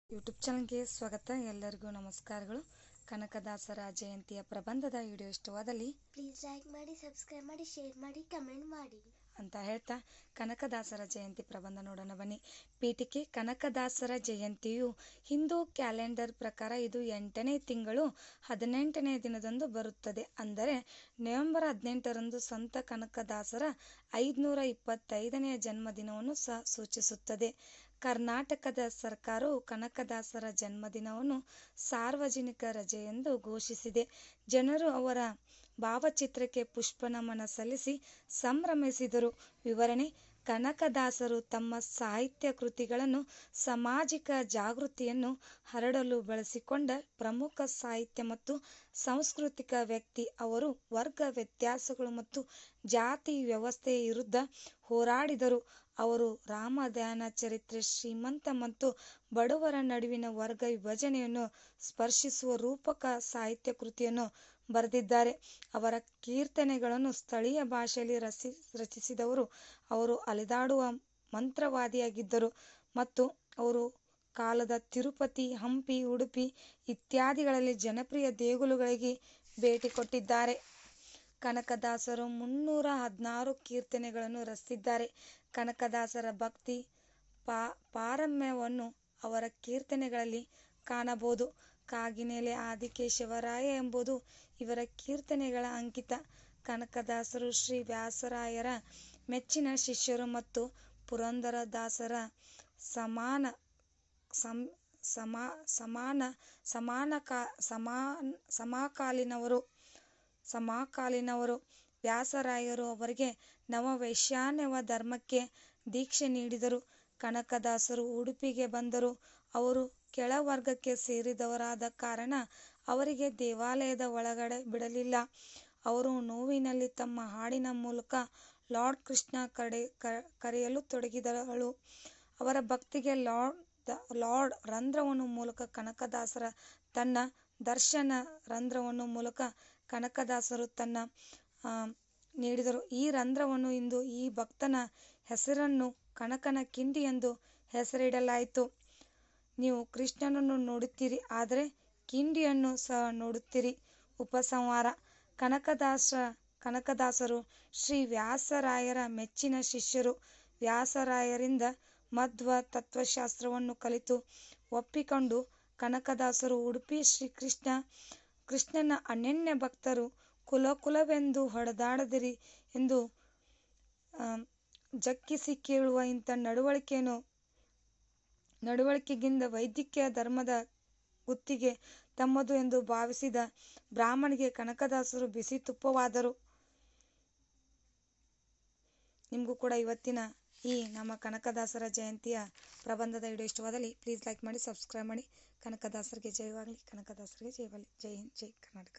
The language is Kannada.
ಯೂಟ್ಯೂಬ್ ಚಾನಲ್ಗೆ ಸ್ವಾಗತ. ಎಲ್ಲರಿಗೂ ನಮಸ್ಕಾರಗಳು. ಕನಕದಾಸರ ಜಯಂತಿಯ ಪ್ರಬಂಧದ ವಿಡಿಯೋ ಇಷ್ಟವಾದಲ್ಲಿ ಪ್ಲೀಸ್ ಲೈಕ್ ಮಾಡಿ, ಸಬ್ಸ್ಕ್ರೈಬ್ ಮಾಡಿ, ಶೇರ್ ಮಾಡಿ, ಕಮೆಂಟ್ ಮಾಡಿ ಅಂತ ಹೇಳ್ತಾ ಕನಕದಾಸರ ಜಯಂತಿ ಪ್ರಬಂಧ ನೋಡೋಣ ಬನ್ನಿ. ಪೀಠಿಕೆ: ಕನಕದಾಸರ ಜಯಂತಿಯು ಹಿಂದೂ ಕ್ಯಾಲೆಂಡರ್ ಪ್ರಕಾರ ಇದು 8ನೇ ತಿಂಗಳು 18ನೇ ದಿನದಂದು ಬರುತ್ತದೆ. ಅಂದರೆ ನವೆಂಬರ್ 18ರಂದು ಸಂತ ಕನಕದಾಸರ 525ನೇ ಜನ್ಮದಿನವನ್ನು ಸಹ ಸೂಚಿಸುತ್ತದೆ. ಕರ್ನಾಟಕದ ಸರ್ಕಾರವು ಕನಕದಾಸರ ಜನ್ಮದಿನವನ್ನು ಸಾರ್ವಜನಿಕ ರಜೆಯೆಂದು ಘೋಷಿಸಿದೆ. ಜನರು ಅವರ ಭಾವಚಿತ್ರಕ್ಕೆ ಪುಷ್ಪನಮನ ಸಲ್ಲಿಸಿ ಸಂಭ್ರಮಿಸಿದರು. ವಿವರಣೆ: ಕನಕದಾಸರು ತಮ್ಮ ಸಾಹಿತ್ಯ ಕೃತಿಗಳನ್ನು ಸಾಮಾಜಿಕ ಜಾಗೃತಿಯನ್ನು ಹರಡಲು ಬಳಸಿಕೊಂಡ ಪ್ರಮುಖ ಸಾಹಿತ್ಯ ಮತ್ತು ಸಾಂಸ್ಕೃತಿಕ ವ್ಯಕ್ತಿ. ಅವರು ವರ್ಗ ವ್ಯತ್ಯಾಸಗಳು ಮತ್ತು ಜಾತಿ ವ್ಯವಸ್ಥೆಯ ವಿರುದ್ಧ ಹೋರಾಡಿದರು. ಅವರು ರಾಮದಾನ ಚರಿತ್ರೆ, ಶ್ರೀಮಂತ ಮತ್ತು ಬಡವರ ನಡುವಿನ ವರ್ಗ ವಿಭಜನೆಯನ್ನು ಸ್ಪರ್ಶಿಸುವ ರೂಪಕ ಸಾಹಿತ್ಯ ಕೃತಿಯನ್ನು ಬರೆದಿದ್ದಾರೆ. ಅವರ ಕೀರ್ತನೆಗಳನ್ನು ಸ್ಥಳೀಯ ಭಾಷೆಯಲ್ಲಿ ರಚಿಸಿದವರು. ಅವರು ಅಲೆದಾಡುವ ಮಂತ್ರವಾದಿಯಾಗಿದ್ದರು ಮತ್ತು ಅವರು ಕಾಲದ ತಿರುಪತಿ, ಹಂಪಿ, ಉಡುಪಿ ಇತ್ಯಾದಿಗಳಲ್ಲಿ ಜನಪ್ರಿಯ ದೇಗುಲಗಳಿಗೆ ಭೇಟಿ ಕೊಟ್ಟಿದ್ದಾರೆ. ಕನಕದಾಸರು 316 ಕೀರ್ತನೆಗಳನ್ನು ರಚಿಸಿದ್ದಾರೆ. ಕನಕದಾಸರ ಭಕ್ತಿ ಪಾರಮ್ಯವನ್ನು ಅವರ ಕೀರ್ತನೆಗಳಲ್ಲಿ ಕಾಣಬಹುದು. ಕಾಗಿನೆಲೆ ಆದಿಕೇಶವರಾಯ ಎಂಬುದು ಇವರ ಕೀರ್ತನೆಗಳ ಅಂಕಿತ. ಕನಕದಾಸರು ಶ್ರೀ ವ್ಯಾಸರಾಯರ ಮೆಚ್ಚಿನ ಶಿಷ್ಯರು ಮತ್ತು ಪುರಂದರದಾಸರ ಸಮಕಾಲೀನರು. ವ್ಯಾಸರಾಯರು ಅವರಿಗೆ ನವವೈಷ್ಣವ ಧರ್ಮಕ್ಕೆ ದೀಕ್ಷೆ ನೀಡಿದರು. ಕನಕದಾಸರು ಉಡುಪಿಗೆ ಬಂದರು. ಅವರು ಕೆಳವರ್ಗಕ್ಕೆ ಸೇರಿದವರಾದ ಕಾರಣ ಅವರಿಗೆ ದೇವಾಲಯದ ಒಳಗಡೆ ಬಿಡಲಿಲ್ಲ. ಅವರು ನೋವಿನಲ್ಲಿ ತಮ್ಮ ಹಾಡಿನ ಮೂಲಕ ಲಾರ್ಡ್ ಕೃಷ್ಣ ಕರೆಯಲು ತೊಡಗಿದಳು. ಅವರ ಭಕ್ತಿಗೆ ಲಾರ್ಡ್ ರಂಧ್ರವನ್ನು ಮೂಲಕ ಕನಕದಾಸರ ತನ್ನ ದರ್ಶನ ರಂಧ್ರವನ್ನು ಮೂಲಕ ಕನಕದಾಸರು ತನ್ನ ನೀಡಿದರು. ಈ ರಂಧ್ರವನ್ನು ಇಂದು ಈ ಭಕ್ತನ ಹೆಸರನ್ನು ಕನಕನ ಕಿಂಡಿ ಎಂದು ಹೆಸರಿಡಲಾಯಿತು. ನೀವು ಕೃಷ್ಣನನ್ನು ನೋಡುತ್ತೀರಿ, ಆದರೆ ಕಿಂಡಿಯನ್ನು ಸಹ ನೋಡುತ್ತೀರಿ. ಉಪಸಂಹಾರ: ಕನಕದಾಸರು ಶ್ರೀ ವ್ಯಾಸರಾಯರ ಮೆಚ್ಚಿನ ಶಿಷ್ಯರು. ವ್ಯಾಸರಾಯರಿಂದ ಮಧ್ವ ತತ್ವಶಾಸ್ತ್ರವನ್ನು ಕಲಿತು ಒಪ್ಪಿಕೊಂಡು ಕನಕದಾಸರು ಉಡುಪಿ ಕೃಷ್ಣನ ಅನನ್ಯ ಭಕ್ತರು. ಕುಲವೆಂದು ಹೊಡೆದಾಡದಿರಿ ಎಂದು ಜಗ್ಗಿಸಿ ಕೇಳುವ ಇಂಥ ನಡವಳಿಕೆಗಿಂತ ವೈದಿಕ ಧರ್ಮದ ಗುತ್ತಿಗೆ ತಮ್ಮದು ಎಂದು ಭಾವಿಸಿದ ಬ್ರಾಹ್ಮಣನಿಗೆ ಕನಕದಾಸರು ಬಿಸಿ ತುಪ್ಪವಾದರು. ನಿಮಗೂ ಕೂಡ ಇವತ್ತಿನ ಈ ನಮ್ಮ ಕನಕದಾಸರ ಜಯಂತಿಯ ಪ್ರಬಂಧದ ವಿಡಿಯೋ ಇಷ್ಟವಾದಲ್ಲಿ ಪ್ಲೀಸ್ ಲೈಕ್ ಮಾಡಿ, ಸಬ್ಸ್ಕ್ರೈಬ್ ಮಾಡಿ. ಕನಕದಾಸರಿಗೆ ಜಯವಾಗಲಿ. ಕನಕದಾಸರಿಗೆ ಜಯವಾಗಲಿ. ಜೈ ಹಿಂದ್, ಜೈ ಕರ್ನಾಟಕ.